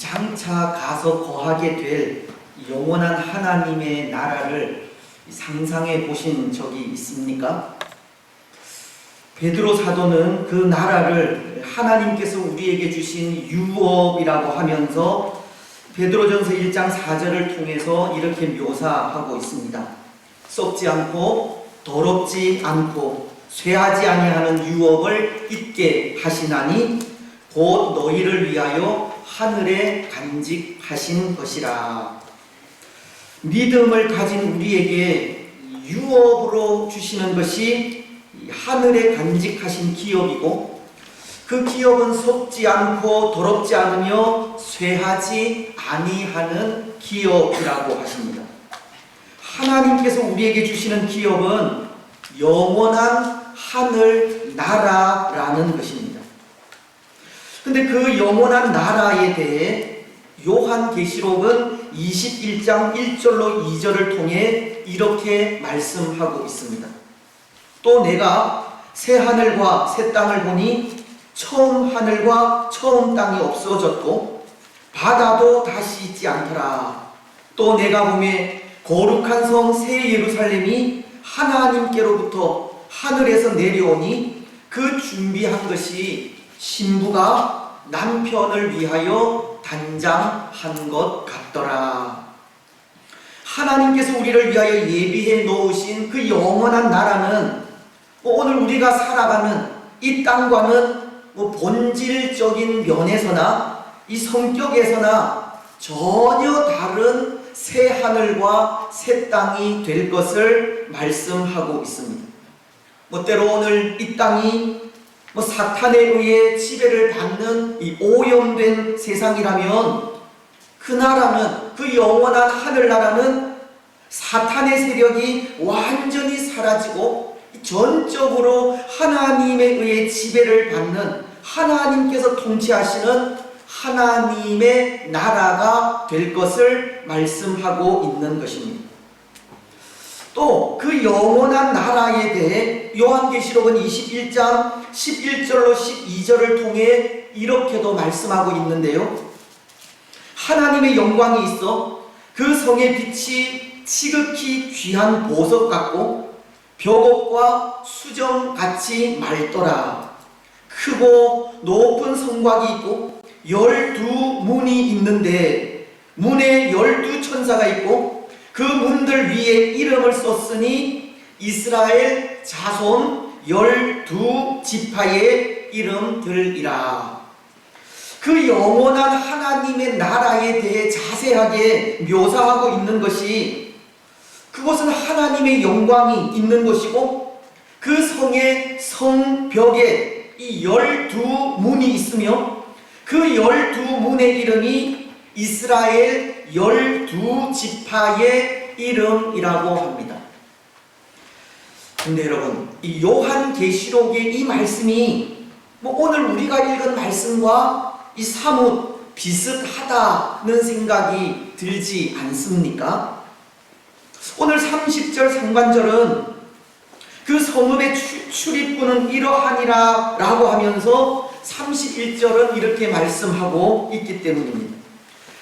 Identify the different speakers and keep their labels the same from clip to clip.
Speaker 1: 장차 가서 거하게 될 영원한 하나님의 나라를 상상해 보신 적이 있습니까? 베드로 사도는 그 나라를 하나님께서 우리에게 주신 유업이라고 하면서 베드로전서 1장 4절을 통해서 이렇게 묘사하고 있습니다. 썩지 않고 더럽지 않고 쇠하지 아니하는 유업을 잊게 하시나니 곧 너희를 위하여 하늘에 간직하신 것이라. 믿음을 가진 우리에게 유업으로 주시는 것이 하늘에 간직하신 기업이고, 그 기업은 썩지 않고 더럽지 않으며 쇠하지 아니하는 기업이라고 하십니다. 하나님께서 우리에게 주시는 기업은 영원한 하늘 나라라는 것입니다. 근데 그 영원한 나라에 대해 요한계시록은 21장 1절로 2절을 통해 이렇게 말씀하고 있습니다. 또 내가 새 하늘과 새 땅을 보니 처음 하늘과 처음 땅이 없어졌고 바다도 다시 있지 않더라. 또 내가 보매 거룩한 성 새 예루살렘이 하나님께로부터 하늘에서 내려오니 그 준비한 것이 신부가 남편을 위하여 단장한 것 같더라. 하나님께서 우리를 위하여 예비해 놓으신 그 영원한 나라는 오늘 우리가 살아가는 이 땅과는 본질적인 면에서나 이 성격에서나 전혀 다른 새 하늘과 새 땅이 될 것을 말씀하고 있습니다. 때로 오늘 이 땅이 사탄에 의해 지배를 받는 이 오염된 세상이라면, 그 나라는, 그 영원한 하늘나라는 사탄의 세력이 완전히 사라지고 전적으로 하나님에 의해 지배를 받는, 하나님께서 통치하시는 하나님의 나라가 될 것을 말씀하고 있는 것입니다. 또 그 영원한 나라에 대해 요한계시록은 21장 11절로 12절을 통해 이렇게도 말씀하고 있는데요. 하나님의 영광이 있어 그 성의 빛이 지극히 귀한 보석 같고 벽옥과 수정같이 맑더라. 크고 높은 성곽이 있고 12문이 있는데 문에 12천사가 있고 그 문들 위에 이름을 썼으니 이스라엘 자손 12지파의 이름들이라. 그 영원한 하나님의 나라에 대해 자세하게 묘사하고 있는 것이, 그곳은 하나님의 영광이 있는 곳이고 그 성의 성벽에 이 12문이 있으며 그 12문의 이름이 이스라엘 12지파의 이름이라고 합니다. 근데 여러분, 이 요한계시록의 이 말씀이 오늘 우리가 읽은 말씀과 이 사뭇 비슷하다는 생각이 들지 않습니까? 오늘 30절 상반절은 그 성읍의 출입구는 이러하니라 라고 하면서 31절은 이렇게 말씀하고 있기 때문입니다.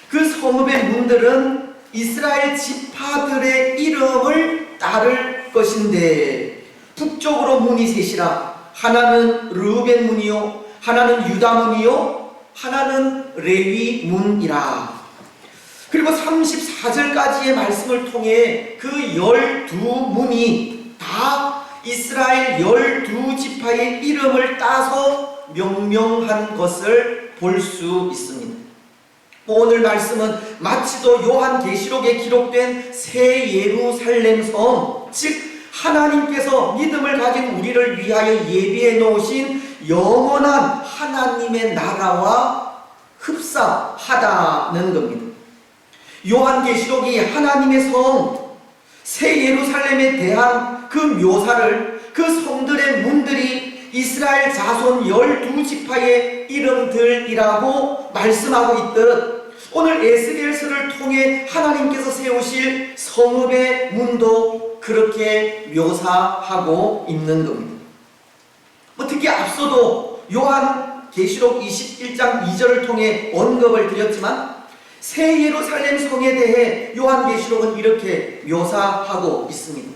Speaker 1: 그 성읍의 문들은 이스라엘 지파들의 이름을 따를 것인데, 북쪽으로 문이 셋이라. 하나는 르우벤 문이요, 하나는 유다 문이요, 하나는 레위 문이라. 그리고 34절까지의 말씀을 통해 그 12문이 다 이스라엘 12지파의 이름을 따서 명명한 것을 볼 수 있습니다. 오늘 말씀은 마치도 요한계시록에 기록된 새 예루살렘 성, 즉 하나님께서 믿음을 가진 우리를 위하여 예비해 놓으신 영원한 하나님의 나라와 흡사하다는 겁니다. 요한계시록이 하나님의 성, 새 예루살렘에 대한 그 묘사를, 그 성들의 문들이 이스라엘 자손 12지파의 이름들이라고 말씀하고 있듯, 오늘 에스겔서를 통해 하나님께서 세우실 성읍의 문도 그렇게 묘사하고 있는 겁니다. 특히 앞서도 요한계시록 21장 2절을 통해 언급을 드렸지만 새 예루살렘 성에 대해 요한계시록은 이렇게 묘사하고 있습니다.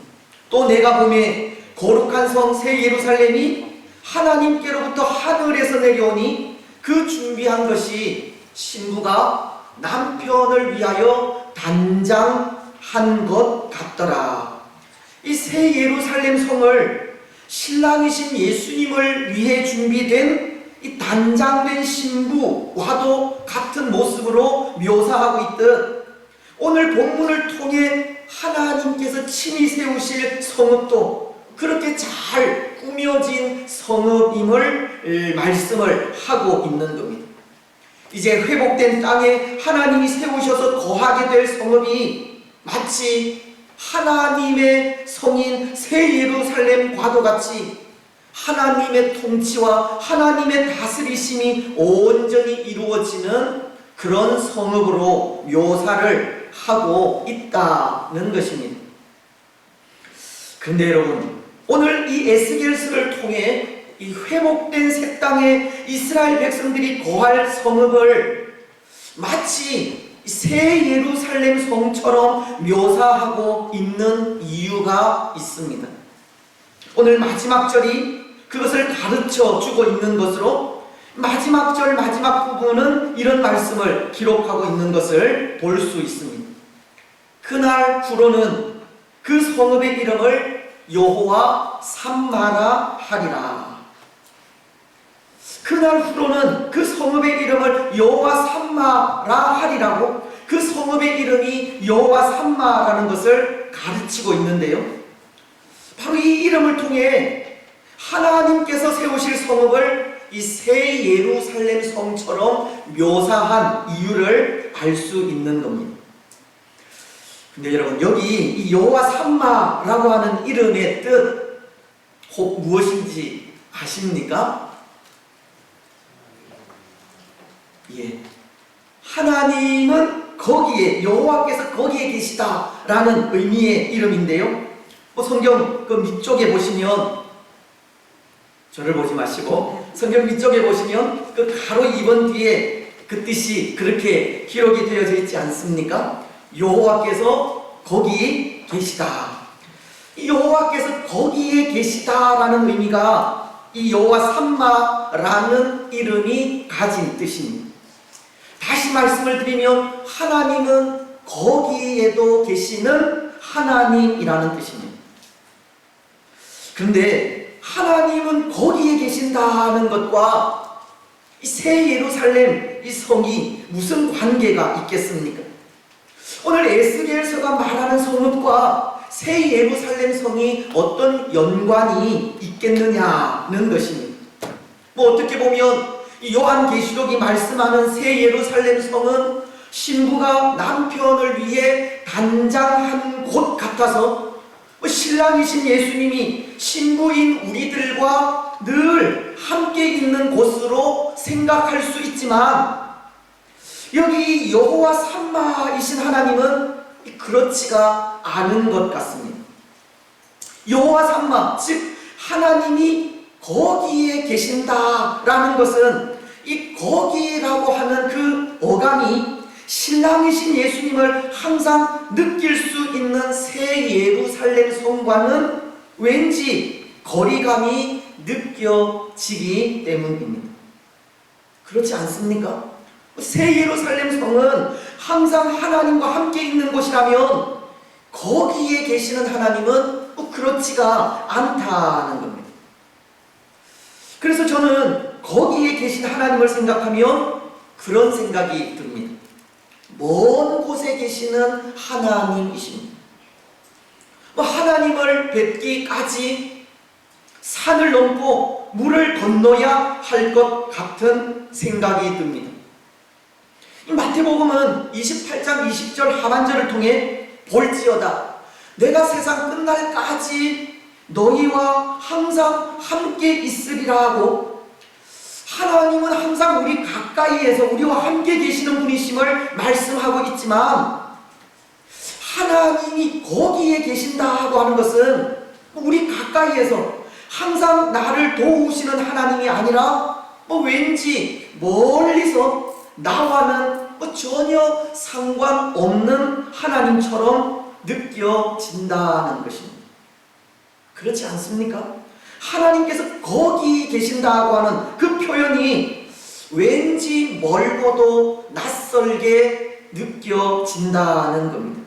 Speaker 1: 또 내가 보매 거룩한 성 새 예루살렘이 하나님께로부터 하늘에서 내려오니 그 준비한 것이 신부가 남편을 위하여 단장한 것 같더라. 이 새 예루살렘 성을 신랑이신 예수님을 위해 준비된 이 단장된 신부와도 같은 모습으로 묘사하고 있듯, 오늘 본문을 통해 하나님께서 친히 세우실 성읍도 그렇게 잘 꾸며진 성읍임을 말씀을 하고 있는 겁니다. 이제 회복된 땅에 하나님이 세우셔서 거하게 될 성읍이 마치 하나님의 성인 새 예루살렘과도 같이 하나님의 통치와 하나님의 다스리심이 온전히 이루어지는 그런 성읍으로 묘사를 하고 있다는 것입니다. 그런데 여러분, 오늘 이 에스겔서를 통해 이 회복된 새 땅에 이스라엘 백성들이 거할 성읍을 마치 새 예루살렘 성처럼 묘사하고 있는 이유가 있습니다. 오늘 마지막 절이 그것을 가르쳐 주고 있는 것으로 마지막 절 마지막 부분은 이런 말씀을 기록하고 있는 것을 볼 수 있습니다. 그날 후로는 그 성읍의 이름을 여호와 삼마라 하리라. 그날 후로는 그 성읍의 이름을 여호와 삼마라 하리라고, 그 성읍의 이름이 여호와 삼마라는 것을 가르치고 있는데요, 바로 이 이름을 통해 하나님께서 세우실 성읍을 이 새 예루살렘 성처럼 묘사한 이유를 알 수 있는 겁니다. 근데 여러분, 여기 이 여호와 삼마라고 하는 이름의 뜻 혹 무엇인지 아십니까? 예, 하나님은 거기에, 여호와께서 거기에 계시다라는 의미의 이름인데요, 성경 그 밑쪽에 보시면, 저를 보지 마시고 성경 밑쪽에 보시면 그 가로 2번 뒤에 그 뜻이 그렇게 기록이 되어져 있지 않습니까? 여호와께서 거기 계시다. 이 여호와께서 거기에 계시다라는 의미가 이 여호와 삼마라는 이름이 가진 뜻입니다. 다시 말씀을 드리면 하나님은 거기에도 계시는 하나님이라는 뜻입니다. 그런데 하나님은 거기에 계신다는 것과 이 새 예루살렘 이 성이 무슨 관계가 있겠습니까? 오늘 에스겔서가 말하는 성읍과 새 예루살렘 성이 어떤 연관이 있겠느냐는 것입니다. 어떻게 보면 이 요한계시록이 말씀하는 새 예루살렘 성은 신부가 남편을 위해 단장한 곳 같아서 신랑이신 예수님이 신부인 우리들과 늘 함께 있는 곳으로 생각할 수 있지만, 여기 여호와 삼마이신 하나님은 그렇지가 않은 것 같습니다. 여호와 삼마, 즉 하나님이 거기에 계신다라는 것은 이 거기라고 하는 그 어감이 신랑이신 예수님을 항상 느낄 수 있는 새 예루살렘 성과는 왠지 거리감이 느껴지기 때문입니다. 그렇지 않습니까? 새 예루살렘 성은 항상 하나님과 함께 있는 곳이라면 거기에 계시는 하나님은 그렇지가 않다는 겁니다. 그래서 저는 거기에 계신 하나님을 생각하면 그런 생각이 듭니다. 먼 곳에 계시는 하나님이십니다. 하나님을 뵙기까지 산을 넘고 물을 건너야 할 것 같은 생각이 듭니다. 마태복음은 28장 20절 하반절을 통해 볼지어다 내가 세상 끝날까지 너희와 항상 함께 있으리라 하고, 하나님은 항상 우리 가까이에서 우리와 함께 계시는 분이심을 말씀하고 있지만, 하나님이 거기에 계신다고 하는 것은 우리 가까이에서 항상 나를 도우시는 하나님이 아니라 왠지 멀리서 나와는 전혀 상관없는 하나님처럼 느껴진다는 것입니다. 그렇지 않습니까? 하나님께서 거기 계신다고 하는 그 표현이 왠지 멀고도 낯설게 느껴진다는 겁니다.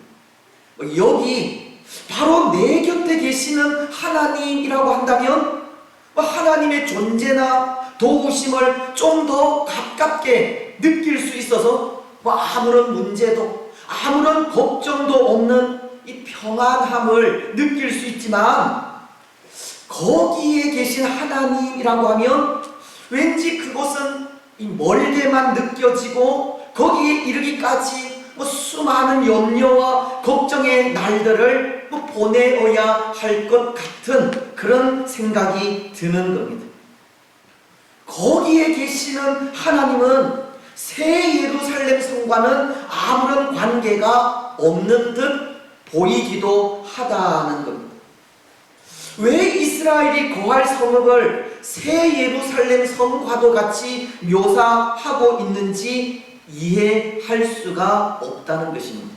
Speaker 1: 여기 바로 내 곁에 계시는 하나님이라고 한다면 하나님의 존재나 도우심을 좀 더 가깝게 느낄 수 있어서 아무런 문제도 아무런 걱정도 없는 이 평안함을 느낄 수 있지만, 거기에 계신 하나님이라고 하면 왠지 그곳은 멀게만 느껴지고 거기에 이르기까지 수많은 염려와 걱정의 날들을 보내어야 할 것 같은 그런 생각이 드는 겁니다. 거기에 계시는 하나님은 새 예루살렘 성과는 아무런 관계가 없는 듯 보이기도 하다는 겁니다. 왜 이스라엘이 거할 성읍을 새 예루살렘 성과도 같이 묘사하고 있는지 이해할 수가 없다는 것입니다.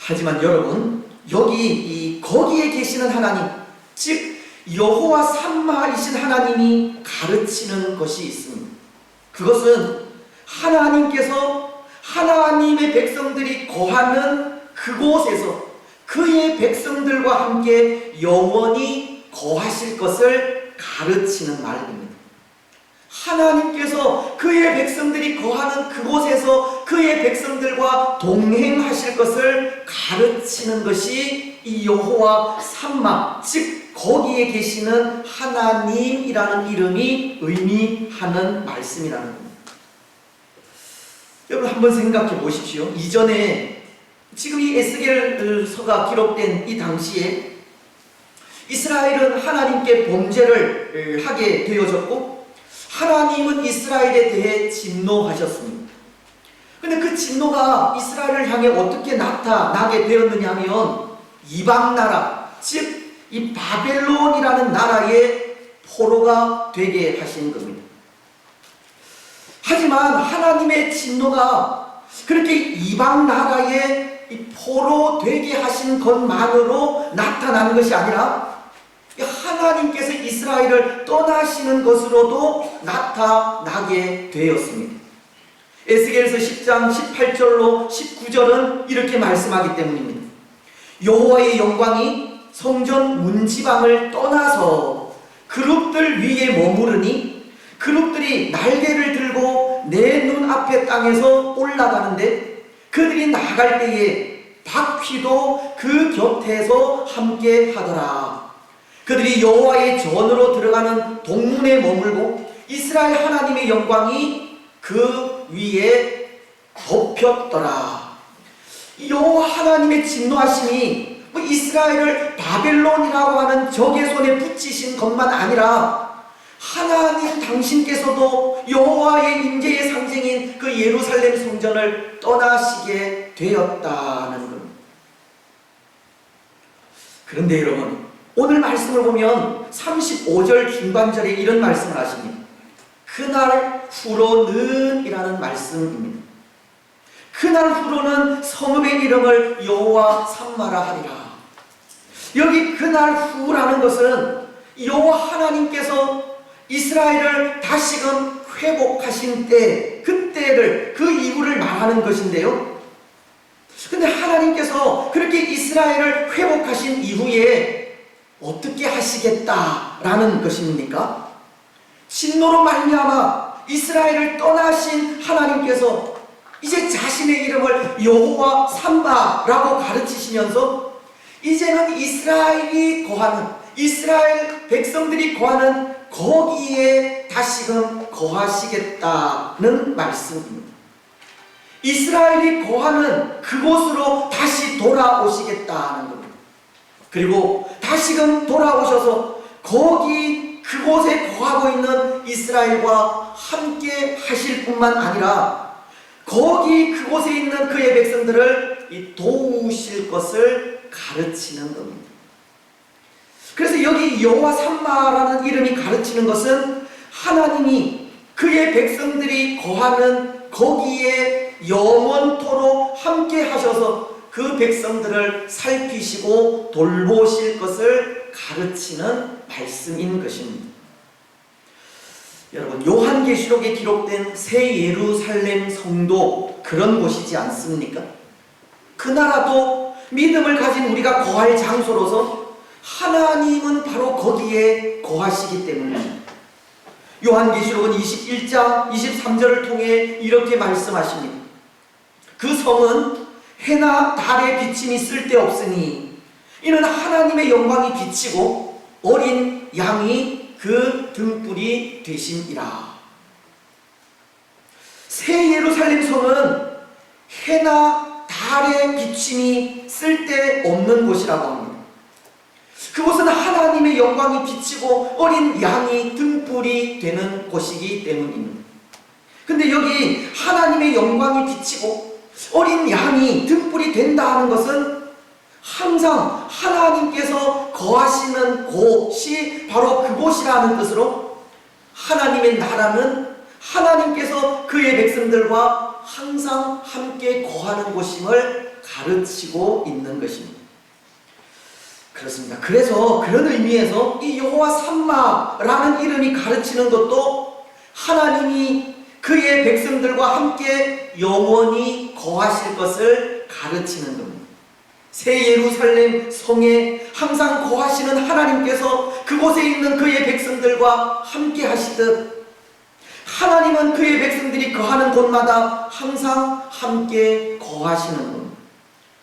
Speaker 1: 하지만 여러분, 여기 거기에 계시는 하나님, 즉 여호와 삼마이신 하나님이 가르치는 것이 있습니다. 그것은 하나님께서 하나님의 백성들이 거하는 그곳에서 그의 백성들과 함께 영원히 거하실 것을 가르치는 말입니다. 하나님께서 그의 백성들이 거하는 그곳에서 그의 백성들과 동행하실 것을 가르치는 것이 이 여호와 삼마, 즉 거기에 계시는 하나님이라는 이름이 의미하는 말씀이라는 겁니다. 여러분 한번 생각해 보십시오. 이전에 지금 이 에스겔서가 기록된 이 당시에 이스라엘은 하나님께 범죄를 하게 되어졌고 하나님은 이스라엘에 대해 진노하셨습니다. 근데 그 진노가 이스라엘을 향해 어떻게 나타나게 되었느냐 하면 이방 나라, 즉 이 바벨론이라는 나라의 포로가 되게 하신 겁니다. 하지만 하나님의 진노가 그렇게 이방 나라의 이 포로 되게 하신 것만으로 나타나는 것이 아니라 하나님께서 이스라엘을 떠나시는 것으로도 나타나게 되었습니다. 에스겔서 10장 18절로 19절은 이렇게 말씀하기 때문입니다. 여호와의 영광이 성전 문지방을 떠나서 그룹들 위에 머무르니 그룹들이 날개를 들고 내 눈앞의 땅에서 올라가는데 그들이 나갈 때에 바퀴도 그 곁에서 함께 하더라. 그들이 여호와의 전으로 들어가는 동문에 머물고 이스라엘 하나님의 영광이 그 위에 덮였더라. 여호와 하나님의 진노하심이 이스라엘을 바벨론이라고 하는 적의 손에 붙이신 것만 아니라 하나님 당신께서도 여호와의 임재의 상징인 그 예루살렘 성전을 떠나시게 되었다는 겁니다. 그런데 여러분, 오늘 말씀을 보면 35절 중반절에 이런 말씀을 하십니다. 그날 후로는 이라는 말씀입니다. 그날 후로는 성읍의 이름을 여호와 삼마라 하리라. 여기 그날 후라는 것은 여호와 하나님께서 이스라엘을 다시금 회복하신 때, 그때를, 그 이후를 말하는 것인데요. 근데 하나님께서 그렇게 이스라엘을 회복하신 이후에 어떻게 하시겠다라는 것입니까? 진노로 말미암아 이스라엘을 떠나신 하나님께서 이제 자신의 이름을 여호와 삼마라고 가르치시면서 이제는 이스라엘이 거하는, 이스라엘 백성들이 거하는 거기에 다시금 거하시겠다는 말씀입니다. 이스라엘이 거하는 그곳으로 다시 돌아오시겠다는 겁니다. 그리고 다시금 돌아오셔서 거기 그곳에 거하고 있는 이스라엘과 함께 하실 뿐만 아니라 거기 그곳에 있는 그의 백성들을 도우실 것을 가르치는 겁니다. 그래서 여기 여호와 삼마라는 이름이 가르치는 것은 하나님이 그의 백성들이 거하는 거기에 영원토록 함께 하셔서 그 백성들을 살피시고 돌보실 것을 가르치는 말씀인 것입니다. 여러분, 요한계시록에 기록된 새 예루살렘 성도 그런 곳이지 않습니까? 그 나라도 믿음을 가진 우리가 거할 장소로서 하나님은 바로 거기에 거하시기 때문입니다. 요한계시록은 21장 23절을 통해 이렇게 말씀하십니다. 그 성은 해나 달의 비침이 쓸데없으니 이는 하나님의 영광이 비치고 어린 양이 그 등불이 되심이라. 새 예루살렘 성은 해나 달의 비침이 쓸데없는 곳이라고 합니다. 그곳은 하나님의 영광이 비치고 어린 양이 등불이 되는 곳이기 때문입니다. 근데 여기 하나님의 영광이 비치고 어린 양이 등불이 된다 하는 것은 항상 하나님께서 거하시는 곳이 바로 그곳이라는 뜻으로 하나님의 나라는 하나님께서 그의 백성들과 항상 함께 거하는 곳임을 가르치고 있는 것입니다. 그렇습니다. 그래서 그런 의미에서 이 여호와 삼마라는 이름이 가르치는 것도 하나님이 그의 백성들과 함께 영원히 거하실 것을 가르치는 겁니다. 새 예루살렘 성에 항상 거하시는 하나님께서 그곳에 있는 그의 백성들과 함께 하시듯 하나님은 그의 백성들이 거하는 곳마다 항상 함께 거하시는 겁니다.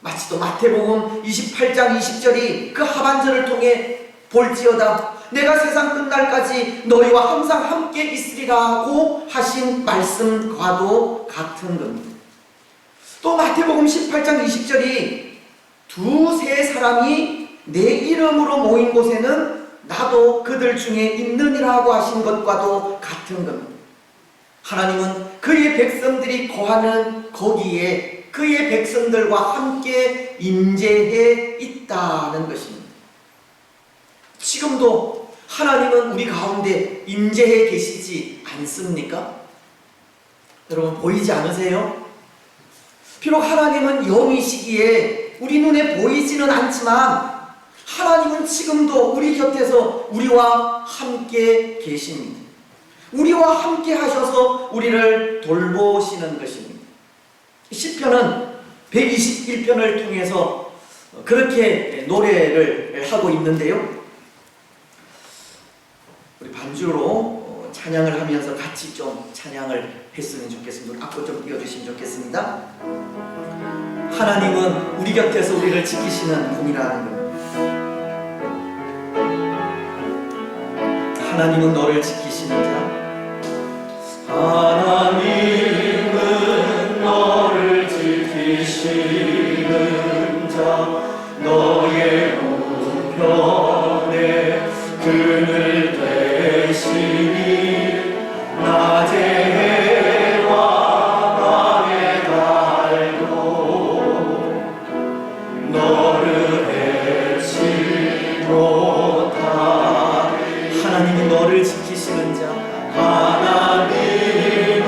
Speaker 1: 마치 또 마태복음 28장 20절이 그 하반절을 통해 볼지어다 내가 세상 끝날까지 너희와 항상 함께 있으리라고 하신 말씀과도 같은 겁니다. 또 마태복음 18장 20절이 두세 사람이 내 이름으로 모인 곳에는 나도 그들 중에 있느니라고 하신 것과도 같은 겁니다. 하나님은 그의 백성들이 거하는 거기에 그의 백성들과 함께 임재해 있다는 것입니다. 지금도 하나님은 우리 가운데 임재해 계시지 않습니까? 여러분 보이지 않으세요? 비록 하나님은 영이시기에 우리 눈에 보이지는 않지만 하나님은 지금도 우리 곁에서 우리와 함께 계십니다. 우리와 함께 하셔서 우리를 돌보시는 것입니다. 시편은 121편을 통해서 그렇게 노래를 하고 있는데요. 우리 반주로 찬양을 하면서 같이 좀 찬양을 했으면 좋겠습니다. 악보 좀 띄워주시면 좋겠습니다. 하나님은 우리 곁에서 우리를 지키시는 분이라는 것. 하나님은 너를 지키시는 자. 하나님은 너를 지키시는 자. 너의 우편에 그늘 되시니 낮에 해와 밤에 달도 너를 해치 못하리. 하나님은 너를 지키시는 자. 하나님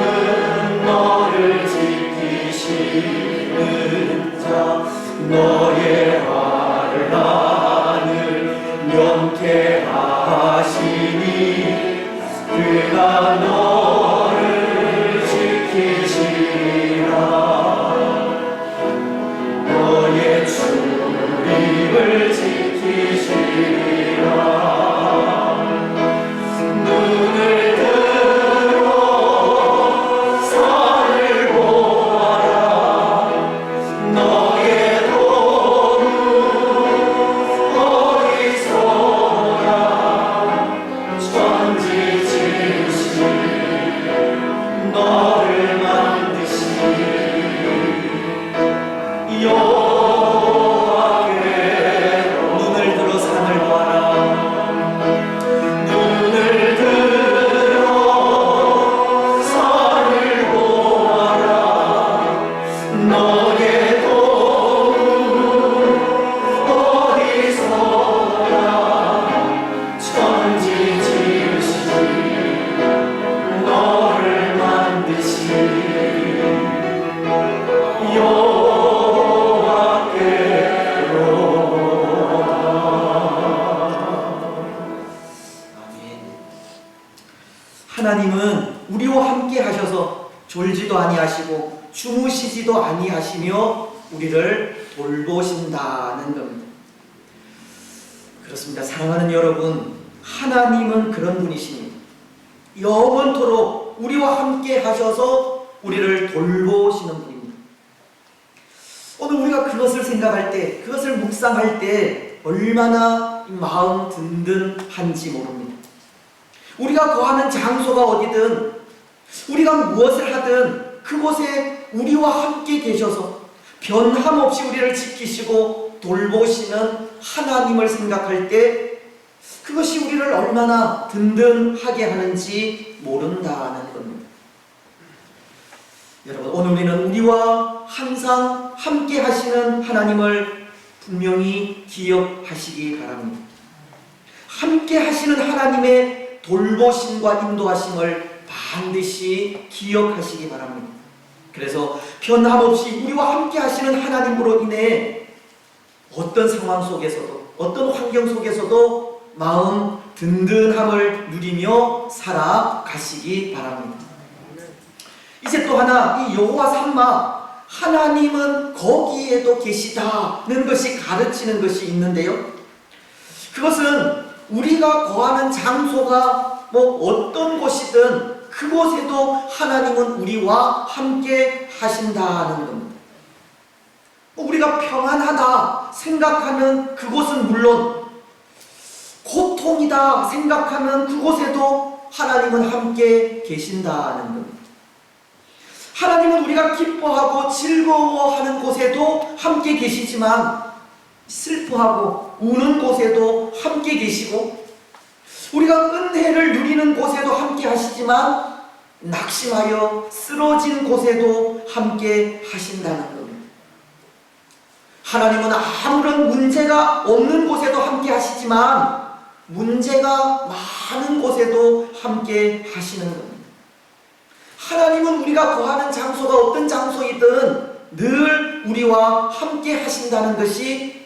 Speaker 1: 쉬지도 아니하시고 주무시지도 아니하시며 우리를 돌보신다는 겁니다. 그렇습니다. 사랑하는 여러분, 하나님은 그런 분이십니다. 영원토록 우리와 함께 하셔서 우리를 돌보시는 분입니다. 오늘 우리가 그것을 생각할 때, 그것을 묵상할 때 얼마나 마음 든든한지 모릅니다. 우리가 거하는 장소가 어디든, 우리가 무엇을 하든 그곳에 우리와 함께 계셔서 변함없이 우리를 지키시고 돌보시는 하나님을 생각할 때 그것이 우리를 얼마나 든든하게 하는지 모른다는 겁니다. 여러분, 오늘 우리는 우리와 항상 함께 하시는 하나님을 분명히 기억하시기 바랍니다. 함께 하시는 하나님의 돌보심과 인도하심을 반드시 기억하시기 바랍니다. 그래서 변함없이 우리와 함께 하시는 하나님으로 인해 어떤 상황 속에서도, 어떤 환경 속에서도 마음 든든함을 누리며 살아가시기 바랍니다. 이제 또 하나, 이 여호와 삼마, 하나님은 거기에도 계시다는 것이 가르치는 것이 있는데요. 그것은 우리가 거하는 장소가 어떤 곳이든 그곳에도 하나님은 우리와 함께 하신다는 겁니다. 우리가 평안하다 생각하는 그곳은 물론, 고통이다 생각하는 그곳에도 하나님은 함께 계신다는 겁니다. 하나님은 우리가 기뻐하고 즐거워하는 곳에도 함께 계시지만 슬퍼하고 우는 곳에도 함께 계시고, 우리가 은혜를 누리는 곳에도 함께 하시지만 낙심하여 쓰러진 곳에도 함께 하신다는 겁니다. 하나님은 아무런 문제가 없는 곳에도 함께 하시지만 문제가 많은 곳에도 함께 하시는 겁니다. 하나님은 우리가 거하는 장소가 어떤 장소이든 늘 우리와 함께 하신다는 것이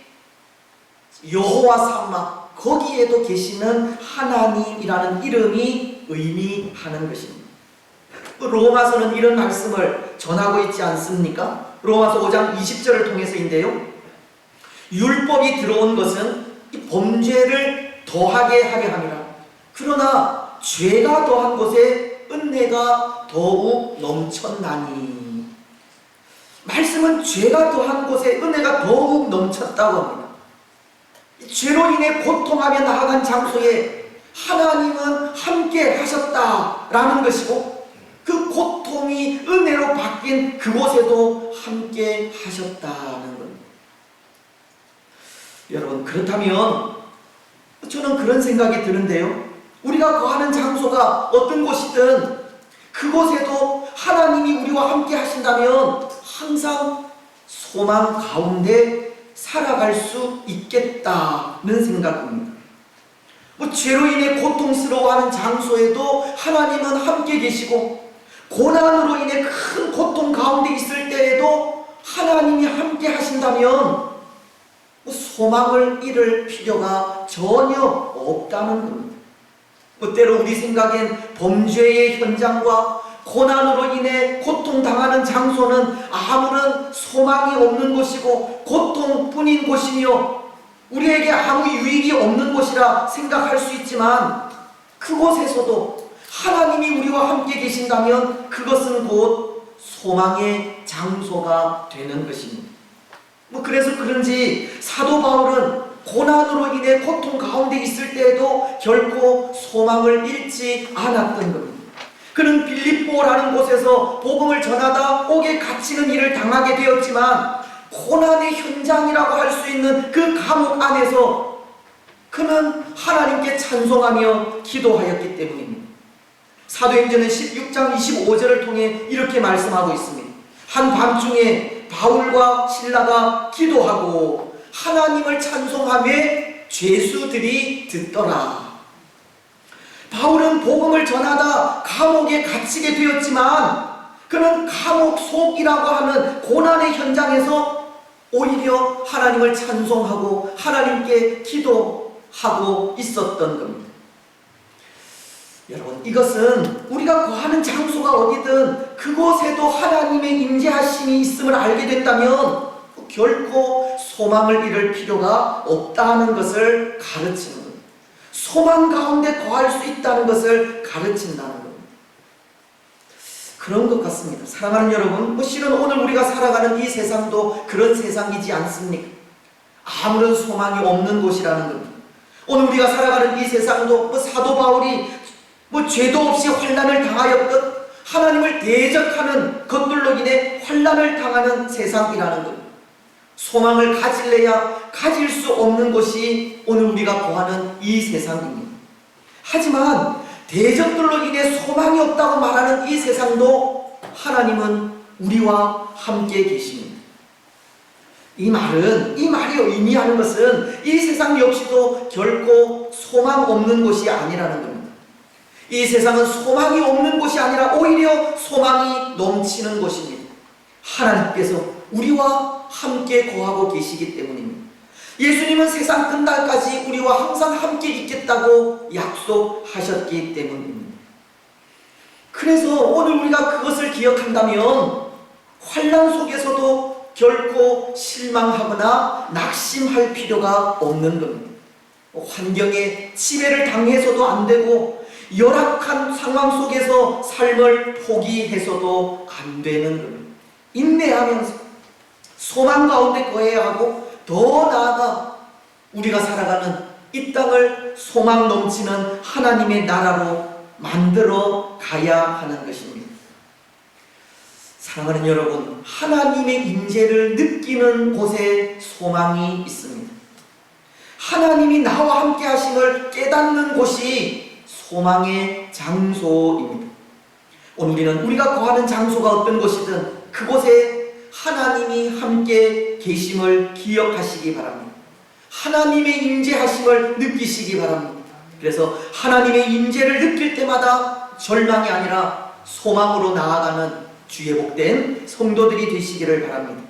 Speaker 1: 여호와 삼마, 거기에도 계시는 하나님이라는 이름이 의미하는 것입니다. 로마서는 이런 말씀을 전하고 있지 않습니까? 로마서 5장 20절을 통해서인데요. 율법이 들어온 것은 이 범죄를 더하게 하려 함이라. 그러나 죄가 더한 것에 은혜가 더욱 넘쳤나니. 말씀은 죄가 더한 곳에 은혜가 더욱 넘쳤다고 합니다. 죄로 인해 고통하며 나아간 장소에 하나님은 함께 하셨다라는 것이고, 그 고통이 은혜로 바뀐 그곳에도 함께 하셨다는 겁니다. 여러분, 그렇다면 저는 그런 생각이 드는데요. 우리가 거하는 장소가 어떤 곳이든 그곳에도 하나님이 우리와 함께 하신다면 항상 소망 가운데 살아갈 수 있겠다는 생각입니다. 죄로 인해 고통스러워하는 장소에도 하나님은 함께 계시고, 고난으로 인해 큰 고통 가운데 있을 때에도 하나님이 함께 하신다면 소망을 잃을 필요가 전혀 없다는 겁니다. 때로 우리 생각엔 범죄의 현장과 고난으로 인해 고통당하는 장소는 아무런 소망이 없는 곳이고 고통뿐인 곳이며 우리에게 아무 유익이 없는 곳이라 생각할 수 있지만, 그곳에서도 하나님이 우리와 함께 계신다면 그것은 곧 소망의 장소가 되는 것입니다. 그래서 그런지 사도 바울은 고난으로 인해 고통 가운데 있을 때에도 결코 소망을 잃지 않았던 겁니다. 그는 빌립보라는 곳에서 복음을 전하다 옥에 갇히는 일을 당하게 되었지만 고난의 현장이라고 할 수 있는 그 감옥 안에서 그는 하나님께 찬송하며 기도하였기 때문입니다. 사도행전은 16장 25절을 통해 이렇게 말씀하고 있습니다. 한밤중에 바울과 실라가 기도하고 하나님을 찬송하며 죄수들이 듣더라. 바울은 복음을 전하다 감옥에 갇히게 되었지만 그는 감옥 속이라고 하는 고난의 현장에서 오히려 하나님을 찬송하고 하나님께 기도하고 있었던 겁니다. 여러분, 이것은 우리가 거하는 장소가 어디든 그곳에도 하나님의 임재하심이 있음을 알게 된다면 결코 소망을 잃을 필요가 없다는 것을 가르치는 겁니다. 소망 가운데 거할 수 있다는 것을 가르친다는 겁니다. 그런 것 같습니다. 사랑하는 여러분, 실은 오늘 우리가 살아가는 이 세상도 그런 세상이지 않습니까? 아무런 소망이 없는 곳이라는 겁니다. 오늘 우리가 살아가는 이 세상도 사도 바울이 죄도 없이 환난을 당하였듯 하나님을 대적하는 것들로 인해 환난을 당하는 세상이라는 겁니다. 소망을 가질래야 가질 수 없는 곳이 오늘 우리가 거하는 이 세상입니다. 하지만 대적들로 인해 소망이 없다고 말하는 이 세상도 하나님은 우리와 함께 계십니다. 이 말이 의미하는 것은 이 세상 역시도 결코 소망 없는 곳이 아니라는 겁니다. 이 세상은 소망이 없는 곳이 아니라 오히려 소망이 넘치는 곳입니다. 하나님께서 우리와 함께 거하고 계시기 때문입니다. 예수님은 세상 끝날까지 우리와 항상 함께 있겠다고 약속하셨기 때문입니다. 그래서 오늘 우리가 그것을 기억한다면 환난 속에서도 결코 실망하거나 낙심할 필요가 없는 겁니다. 환경에 지배를 당해서도 안 되고 열악한 상황 속에서 삶을 포기해서도 안 되는 겁니다. 인내하면서 소망 가운데 거해야 하고 더 나아가 우리가 살아가는 이 땅을 소망 넘치는 하나님의 나라로 만들어 가야 하는 것입니다. 사랑하는 여러분, 하나님의 임재를 느끼는 곳에 소망이 있습니다. 하나님이 나와 함께 하심을 깨닫는 곳이 소망의 장소입니다. 오늘 우리는 우리가 거하는 장소가 어떤 곳이든 그곳에 하나님이 함께 계심을 기억하시기 바랍니다. 하나님의 임재하심을 느끼시기 바랍니다. 그래서 하나님의 임재를 느낄 때마다 절망이 아니라 소망으로 나아가는 주의 복된 성도들이 되시기를 바랍니다.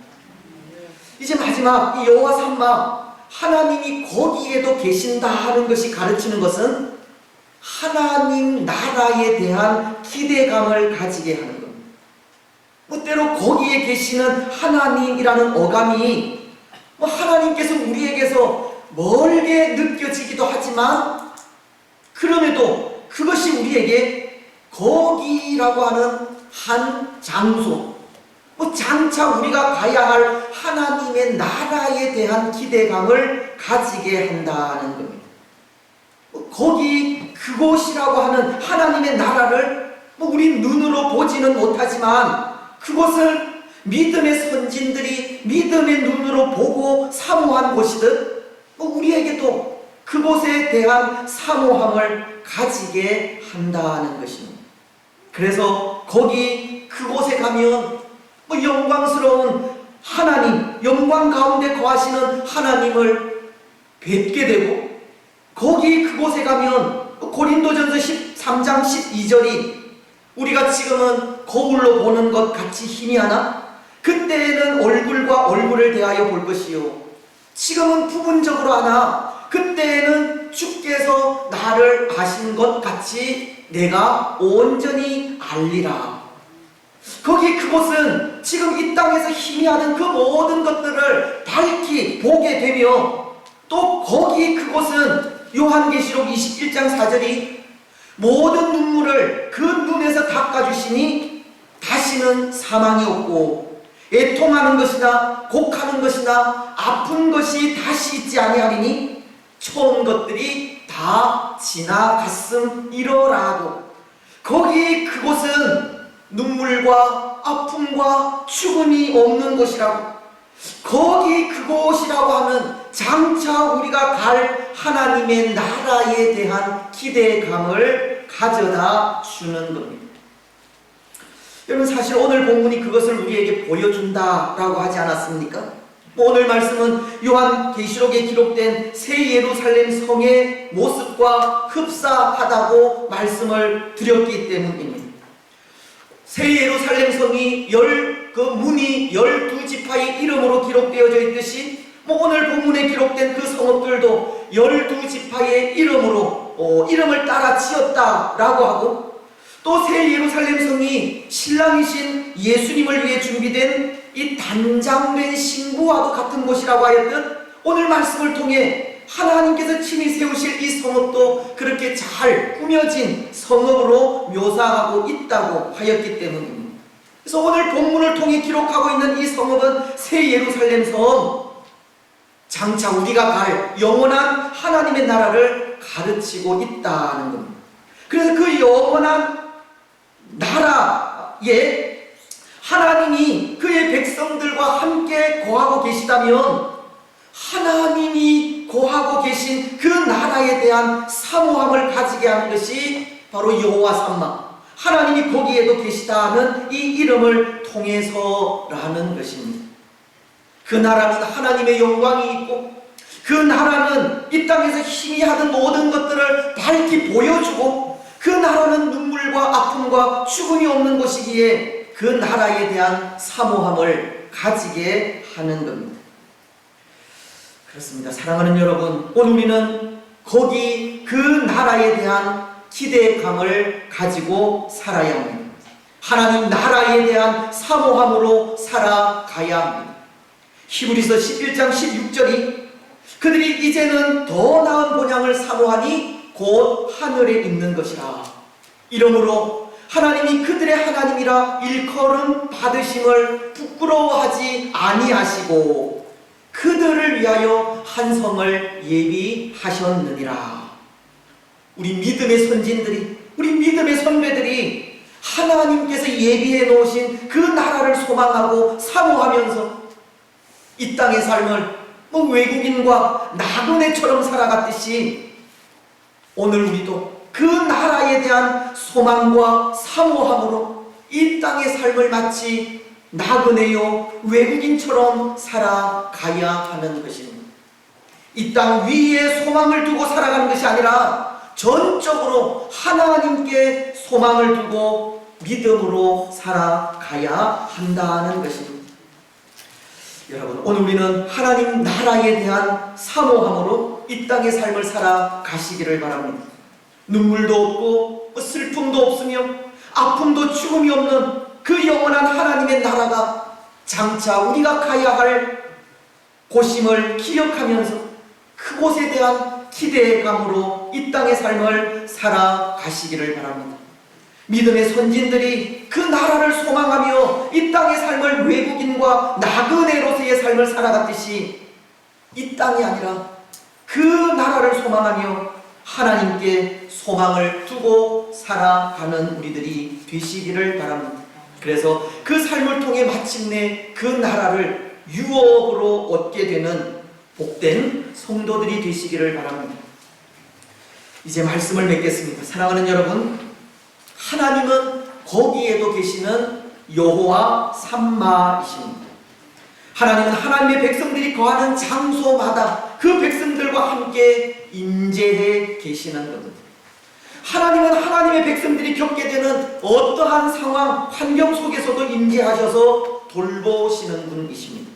Speaker 1: 이제 마지막 이 여호와 삼마, 하나님이 거기에도 계신다 하는 것이 가르치는 것은 하나님 나라에 대한 기대감을 가지게 하는 겁니다. 때로 거기에 계시는 하나님이라는 어감이 하나님께서 우리에게서 멀게 느껴지기도 하지만 그럼에도 그것이 우리에게 거기라고 하는 한 장소, 장차 우리가 가야 할 하나님의 나라에 대한 기대감을 가지게 한다는 겁니다. 거기 그곳이라고 하는 하나님의 나라를 우리 눈으로 보지는 못하지만 그것을 믿음의 선진들이 믿음의 눈으로 보고 사모한 곳이듯 우리에게도 그곳에 대한 사모함을 가지게 한다는 것입니다. 그래서 거기 그곳에 가면 영광스러운 하나님, 영광 가운데 거하시는 하나님을 뵙게 되고 거기 그곳에 가면 고린도전서 13장 12절이 우리가 지금은 거울로 보는 것 같이 희미하나 그때에는 얼굴과 얼굴을 대하여 볼 것이요 지금은 부분적으로 하나 그때에는 주께서 나를 아신 것 같이 내가 온전히 알리라. 거기 그곳은 지금 이 땅에서 희미하는 그 모든 것들을 밝히 보게 되며 또 거기 그곳은 요한계시록 21장 4절이 모든 눈물을 그 눈에서 닦아주시니 다시는 사망이 없고 애통하는 것이나 곡하는 것이나 아픈 것이 다시 있지 아니하리니 처음 것들이 다 지나갔음이러라고. 거기 그곳은 눈물과 아픔과 죽음이 없는 곳이라고. 거기 그곳이라고 하면 장차 우리가 갈 하나님의 나라에 대한 기대감을 가져다 주는 겁니다. 여러분, 사실 오늘 본문이 그것을 우리에게 보여준다라고 하지 않았습니까? 오늘 말씀은 요한계시록에 기록된 새 예루살렘 성의 모습과 흡사하다고 말씀을 드렸기 때문입니다. 새 예루살렘 성이 그 문이 12지파의 이름으로 기록되어져 있듯이 오늘 본문에 기록된 그 성읍들도 12지파의 이름으로 이름을 따라 지었다라고 하고, 또 새 예루살렘 성이 신랑이신 예수님을 위해 준비된 이 단장된 신부와도 같은 곳이라고 하였듯, 오늘 말씀을 통해 하나님께서 친히 세우실 이 성읍도 그렇게 잘 꾸며진 성읍으로 묘사하고 있다고 하였기 때문입니다. 그래서 오늘 본문을 통해 기록하고 있는 이 성읍은 새 예루살렘 성, 장차 우리가 갈 영원한 하나님의 나라를 가르치고 있다는 겁니다. 그래서 그 영원한 나라에 하나님이 그의 백성들과 함께 거하고 계시다면, 하나님이 거하고 계신 그 나라에 대한 사모함을 가지게 하는 것이 바로 여호와 삼마, 하나님이 거기에도 계시다는 이 이름을 통해서라는 것입니다. 그 나라는 하나님의 영광이 있고, 그 나라는 이 땅에서 희미하던 모든 것들을 밝히 보여주고, 그 나라는 눈물과 아픔과 죽음이 없는 곳이기에 그 나라에 대한 사모함을 가지게 하는 겁니다. 그렇습니다. 사랑하는 여러분, 오늘 우리는 거기 그 나라에 대한 기대감을 가지고 살아야 합니다. 하나님 나라에 대한 사모함으로 살아가야 합니다. 히브리서 11장 16절이 그들이 이제는 더 나은 본향을 사모하니 곧 하늘에 있는 것이라. 이러므로 하나님이 그들의 하나님이라 일컬음 받으심을 부끄러워하지 아니하시고 그들을 위하여 한 성을 예비하셨느니라. 우리 믿음의 선진들이, 우리 믿음의 선배들이 하나님께서 예비해 놓으신 그 나라를 소망하고 사모하면서 이 땅의 삶을 외국인과 나그네처럼 살아갔듯이, 오늘 우리도 그 나라에 대한 소망과 사모함으로 이 땅의 삶을 마치 나그네요 외국인처럼 살아가야 하는 것입니다. 이 땅 위에 소망을 두고 살아가는 것이 아니라 전적으로 하나님께 소망을 두고 믿음으로 살아가야 한다는 것입니다. 여러분, 오늘 우리는 하나님 나라에 대한 사모함으로 이 땅의 삶을 살아가시기를 바랍니다. 눈물도 없고 슬픔도 없으며 아픔도 죽음이 없는 그 영원한 하나님의 나라가 장차 우리가 가야 할 곳임을 기억하면서 그곳에 대한 기대감으로 이 땅의 삶을 살아가시기를 바랍니다. 믿음의 선진들이 그 나라를 소망하며 이 땅의 삶을 외국인과 나그네로서의 삶을 살아갔듯이, 이 땅이 아니라 그 나라를 소망하며 하나님께 소망을 두고 살아가는 우리들이 되시기를 바랍니다. 그래서 그 삶을 통해 마침내 그 나라를 유업으로 얻게 되는 복된 성도들이 되시기를 바랍니다. 이제 말씀을 맺겠습니다. 사랑하는 여러분, 하나님은 거기에도 계시는 여호와 삼마이십니다. 하나님은 하나님의 백성들이 거하는 장소마다 그 백성들과 함께 임재해 계시는 겁니다. 하나님은 하나님의 백성들이 겪게 되는 어떠한 상황, 환경 속에서도 임재하셔서 돌보시는 분이십니다.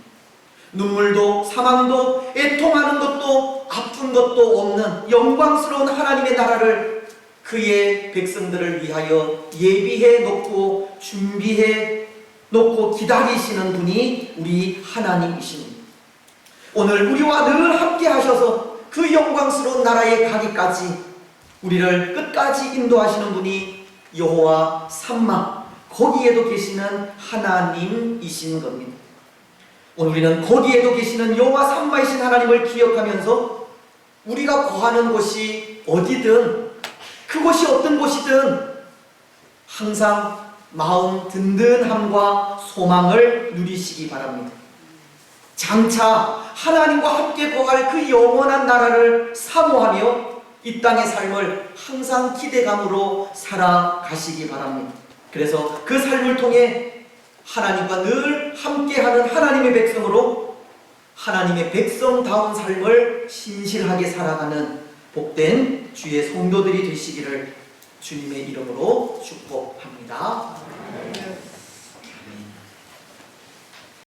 Speaker 1: 눈물도 사망도 애통하는 것도 아픈 것도 없는 영광스러운 하나님의 나라를 그의 백성들을 위하여 예비해 놓고 준비해 놓고 기다리시는 분이 우리 하나님이십니다. 오늘 우리와 늘 함께 하셔서 그 영광스러운 나라에 가기까지 우리를 끝까지 인도하시는 분이 여호와 삼마, 거기에도 계시는 하나님이신 겁니다. 오늘 우리는 거기에도 계시는 여호와 삼마이신 하나님을 기억하면서 우리가 거하는 곳이 어디든, 그곳이 어떤 곳이든 항상 마음 든든함과 소망을 누리시기 바랍니다. 장차 하나님과 함께 거할 그 영원한 나라를 사모하며 이 땅의 삶을 항상 기대감으로 살아가시기 바랍니다. 그래서 그 삶을 통해 하나님과 늘 함께하는 하나님의 백성으로 하나님의 백성다운 삶을 신실하게 살아가는 복된 주의 성도들이 되시기를 주님의 이름으로 축복합니다.